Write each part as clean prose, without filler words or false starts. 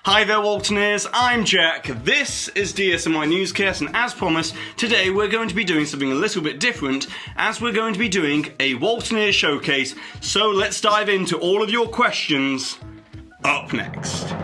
Hi there Waltineers, I'm Jack, this is DSNY Newscast, and as promised, today we're going to be doing something a little bit different, as we're going to be doing a Waltineer Showcase, so let's dive into all of your questions up next.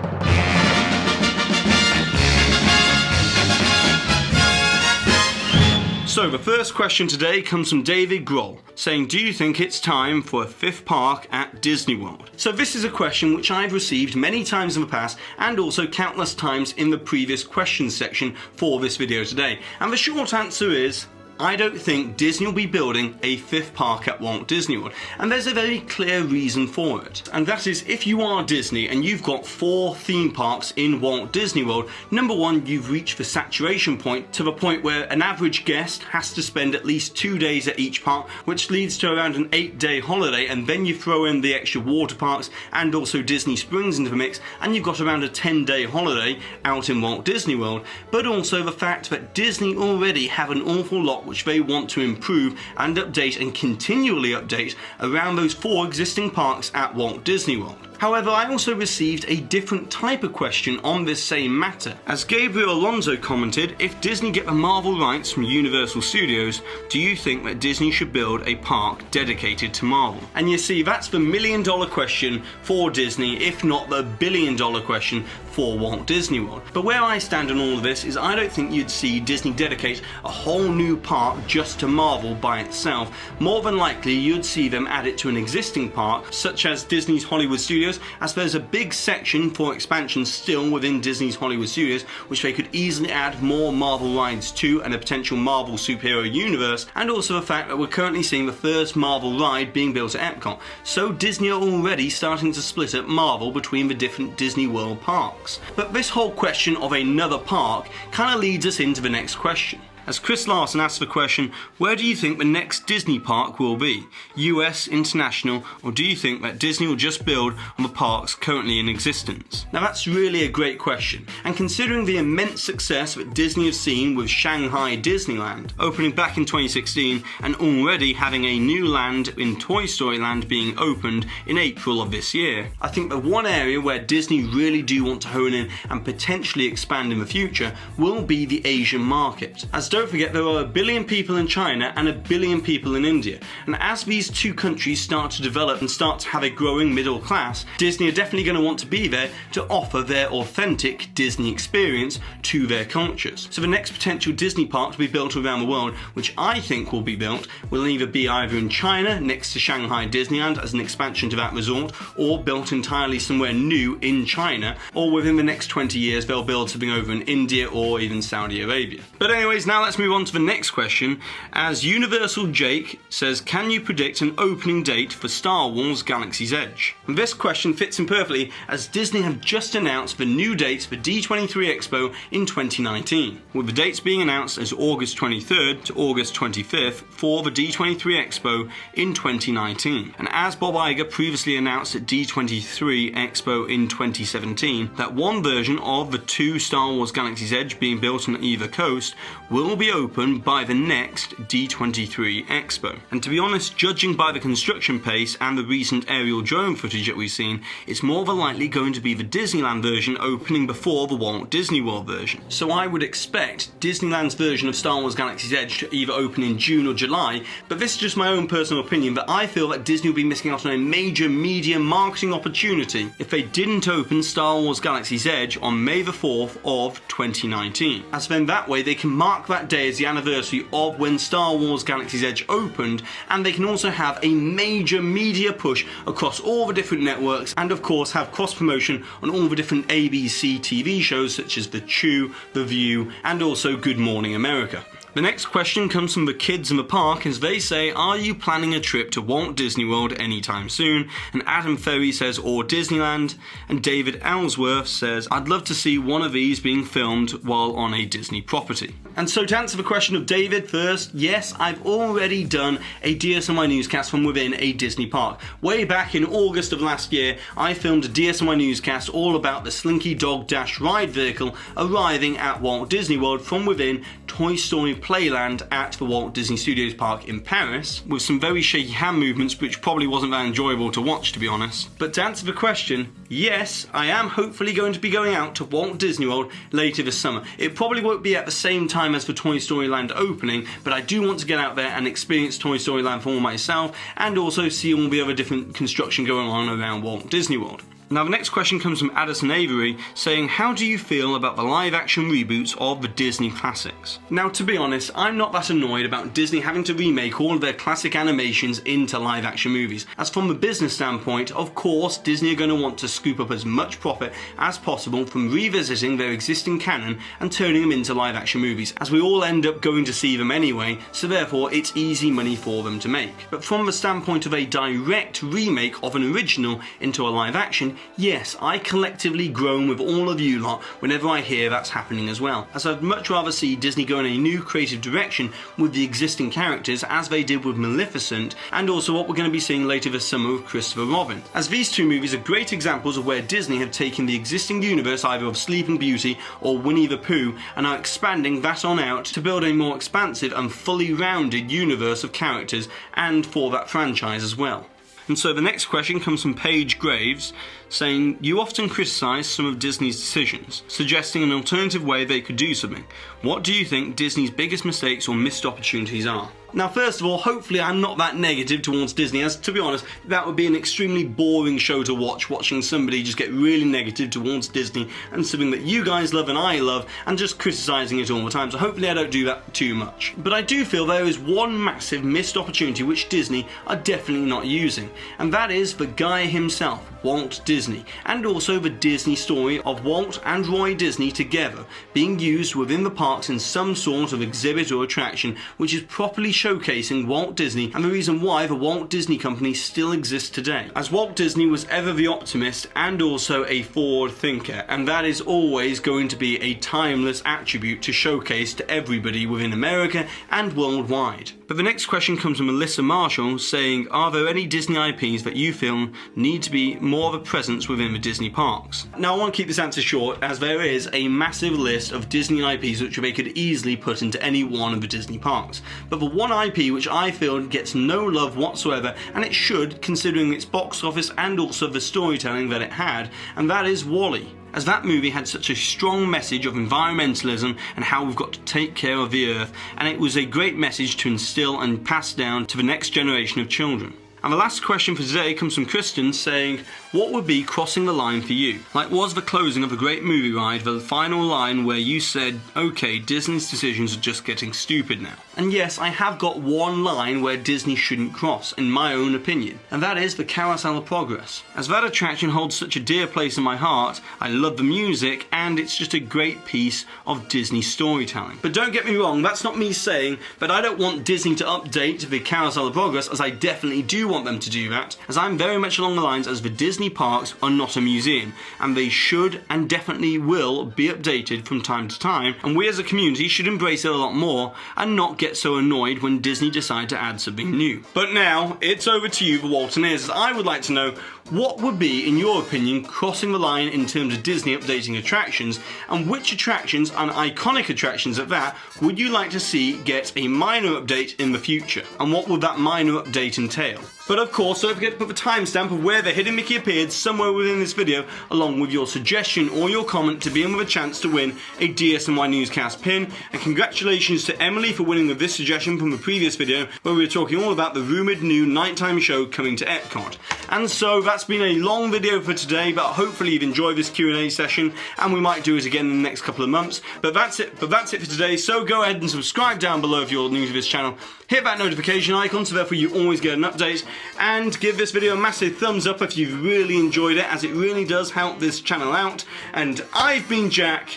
So the first question today comes from David Grohl, saying, do you think it's time for a fifth park at Disney World? So this is a question which I've received many times in the past and also countless times in the previous questions section for this video today. And the short answer is, I don't think Disney will be building a fifth park at Walt Disney World, and there's a very clear reason for it. And that is, if you are Disney and you've got 4 theme parks in Walt Disney World, number one, you've reached the saturation point to the point where an average guest has to spend at least 2 days at each park, which leads to around an 8-day holiday, and then you throw in the extra water parks and also Disney Springs into the mix, and you've got around a 10-day holiday out in Walt Disney World. But also the fact that Disney already have an awful lot which they want to improve and update and continually update around those 4 existing parks at Walt Disney World. However, I also received a different type of question on this same matter. As Gabriel Alonso commented, if Disney get the Marvel rights from Universal Studios, do you think that Disney should build a park dedicated to Marvel? And you see, that's the million-dollar question for Disney, if not the billion-dollar question for Walt Disney World. But where I stand on all of this is I don't think you'd see Disney dedicate a whole new park just to Marvel by itself. More than likely, you'd see them add it to an existing park, such as Disney's Hollywood Studios, as there's a big section for expansion still within Disney's Hollywood Studios, which they could easily add more Marvel rides to and a potential Marvel superhero universe, and also the fact that we're currently seeing the first Marvel ride being built at Epcot. So Disney are already starting to split up Marvel between the different Disney World parks. But this whole question of another park kind of leads us into the next question. As Chris Larson asked the question, where do you think the next Disney park will be? US, international, or do you think that Disney will just build on the parks currently in existence? Now that's really a great question, and considering the immense success that Disney have seen with Shanghai Disneyland, opening back in 2016 and already having a new land in Toy Story Land being opened in April of this year, I think the one area where Disney really do want to hone in and potentially expand in the future will be the Asian market. As don't forget, there are 1 billion people in China and 1 billion people in India, and as these 2 countries start to develop and start to have a growing middle class, Disney are definitely going to want to be there to offer their authentic Disney experience to their cultures. So the next potential Disney park to be built around the world, which I think will be built, will either be either in China next to Shanghai Disneyland as an expansion to that resort, or built entirely somewhere new in China, or within the next 20 years they'll build something over in India or even Saudi Arabia. But anyways, now let's move on to the next question, as Universal Jake says, can you predict an opening date for Star Wars Galaxy's Edge? And this question fits in perfectly as Disney have just announced the new dates for D23 Expo in 2019, with the dates being announced as August 23rd to August 25th for the D23 Expo in 2019. And as Bob Iger previously announced at D23 Expo in 2017, that one version of the 2 Star Wars Galaxy's Edge being built on either coast will be open by the next D23 Expo. And to be honest, judging by the construction pace and the recent aerial drone footage that we've seen, it's more than likely going to be the Disneyland version opening before the Walt Disney World version. So I would expect Disneyland's version of Star Wars Galaxy's Edge to either open in June or July, but this is just my own personal opinion, that I feel that Disney will be missing out on a major media marketing opportunity if they didn't open Star Wars Galaxy's Edge on May the 4th of 2019, as then that way they can mark that day as the anniversary of when Star Wars Galaxy's Edge opened, and they can also have a major media push across all the different networks, and of course have cross promotion on all the different ABC TV shows such as The Chew, The View, and also Good Morning America. The next question comes from the kids in the park as they say, are you planning a trip to Walt Disney World anytime soon? And Adam Ferry says, or Disneyland. And David Ellsworth says, I'd love to see one of these being filmed while on a Disney property. And so to answer the question of David first, yes, I've already done a DSNY newscast from within a Disney park. Way back in August of last year, I filmed a DSNY newscast all about the Slinky Dog Dash ride vehicle arriving at Walt Disney World from within Toy Story playland at the Walt Disney Studios Park in Paris, with some very shaky hand movements which probably wasn't that enjoyable to watch, to be honest. But to answer the question, yes, I am hopefully going to be going out to Walt Disney World later this summer. It probably won't be at the same time as the Toy Story Land opening, but I do want to get out there and experience Toy Story Land for myself, and also see all the other different construction going on around Walt Disney World. Now the next question comes from Addison Avery, saying, how do you feel about the live action reboots of the Disney classics? Now to be honest, I'm not that annoyed about Disney having to remake all of their classic animations into live action movies, as from a business standpoint, of course Disney are going to want to scoop up as much profit as possible from revisiting their existing canon and turning them into live action movies, as we all end up going to see them anyway, so therefore it's easy money for them to make. But from the standpoint of a direct remake of an original into a live action, yes, I collectively groan with all of you lot whenever I hear that's happening as well, as I'd much rather see Disney go in a new creative direction with the existing characters, as they did with Maleficent, and also what we're going to be seeing later this summer with Christopher Robin, as these two movies are great examples of where Disney have taken the existing universe either of Sleeping Beauty or Winnie the Pooh and are expanding that on out to build a more expansive and fully rounded universe of characters and for that franchise as well. And so the next question comes from Paige Graves, saying, you often criticise some of Disney's decisions, suggesting an alternative way they could do something. What do you think Disney's biggest mistakes or missed opportunities are? Now first of all, hopefully I'm not that negative towards Disney, as to be honest, that would be an extremely boring show to watch, watching somebody just get really negative towards Disney and something that you guys love and I love, and just criticising it all the time, so hopefully I don't do that too much. But I do feel there is one massive missed opportunity which Disney are definitely not using, and that is the guy himself, Walt Disney, and also the Disney story of Walt and Roy Disney together being used within the parks in some sort of exhibit or attraction which is properly showcasing Walt Disney and the reason why the Walt Disney Company still exists today, as Walt Disney was ever the optimist and also a forward thinker, and that is always going to be a timeless attribute to showcase to everybody within America and worldwide. But the next question comes from Melissa Marshall, saying, are there any Disney IPs that you feel need to be more of a presence within the Disney parks? Now I want to keep this answer short, as there is a massive list of Disney IPs which they could easily put into any one of the Disney parks. But the one IP which I feel gets no love whatsoever, and it should, considering its box office and also the storytelling that it had, and that is WALL-E. As that movie had such a strong message of environmentalism and how we've got to take care of the earth, and it was a great message to instill and pass down to the next generation of children. And the last question for today comes from Kristen, saying, what would be crossing the line for you? Like, was the closing of a great movie ride the final line where you said, okay, Disney's decisions are just getting stupid now? And yes, I have got one line where Disney shouldn't cross, in my own opinion, and that is the Carousel of Progress. As that attraction holds such a dear place in my heart, I love the music, and it's just a great piece of Disney storytelling. But don't get me wrong, that's not me saying that I don't want Disney to update the Carousel of Progress, as I definitely do want them to do that, as I'm very much along the lines as the Disney parks are not a museum, and they should and definitely will be updated from time to time, and we as a community should embrace it a lot more and not get so annoyed when Disney decide to add something new. But now it's over to you, the Waltineers, as I would like to know what would be, in your opinion, crossing the line in terms of Disney updating attractions, and which attractions, and iconic attractions at that, would you like to see get a minor update in the future, and what would that minor update entail? But of course, don't forget to put the timestamp of where the hidden Mickey appeared somewhere within this video, along with your suggestion or your comment to be in with a chance to win a DSNY Newscast pin. And congratulations to Emily for winning with this suggestion from the previous video, where we were talking all about the rumoured new nighttime show coming to Epcot. And so that's been a long video for today, but hopefully you've enjoyed this Q&A session, and we might do it again in the next couple of months. But that's it for today, so go ahead and subscribe down below if you're new to this channel. Hit that notification icon so therefore you always get an update, and give this video a massive thumbs up if you've really enjoyed it, as it really does help this channel out. And I've been Jack,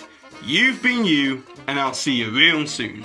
you've been you, and I'll see you real soon.